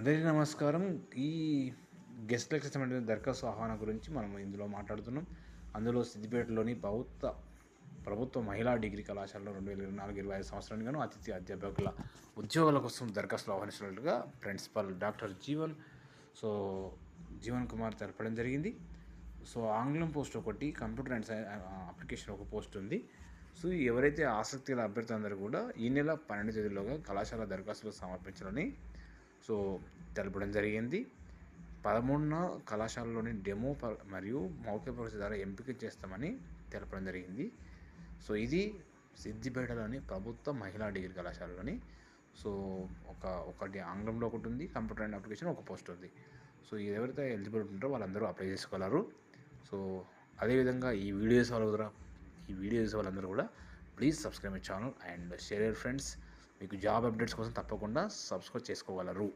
అందరికీ నమస్కారం. ఈ గెస్ట్‌లకి సంబంధించిన దరఖాస్తు ఆహ్వానం గురించి మనం ఇందులో మాట్లాడుతున్నాం. అందులో సిద్దిపేటలోని ప్రభుత్వ మహిళా డిగ్రీ కళాశాలలో 2024-25 సంవత్సరానికి గాను అతిథి అధ్యాపకుల ఉద్యోగాల కోసం దరఖాస్తులు ఆహ్వానించినట్లుగా ప్రిన్సిపల్ డాక్టర్ జీవన్ కుమార్ తెలపడం జరిగింది. సో, ఆంగ్లం పోస్ట్ ఒకటి, కంప్యూటర్ అండ్ అప్లికేషన్ ఒక పోస్ట్ ఉంది. సో, ఎవరైతే ఆసక్తి గల అభ్యర్థులందరూ కూడా ఈ నెల 12 తేదీలోగా కళాశాల దరఖాస్తులు సమర్పించాలని తెలపడం జరిగింది. 13న కళాశాలలోని డెమో మరియు మౌఖిక పరీక్ష ద్వారా ఎంపిక చేస్తామని తెలపడం జరిగింది. సో, ఇది సిద్దిపేటలోని ప్రభుత్వ మహిళా డిగ్రీ కళాశాలలోని. సో, ఒకటి ఆంగ్లంలో ఒకటి ఉంది, కంప్యూటర్ అండ్ అప్లికేషన్ ఒక పోస్ట్ ఉంది. సో, ఎవరైతే ఎలిజిబుల్ ఉంటారో వాళ్ళందరూ అప్లై చేసుకోగలరు. సో, అదేవిధంగా ఈ వీడియో చూసే వాళ్ళందరూ కూడా please subscribe my channel and share your friends. మీకు జాబ్ అప్డేట్స్ కోసం తప్పకుండా సబ్స్క్రైబ్ చేసుకోగలరు.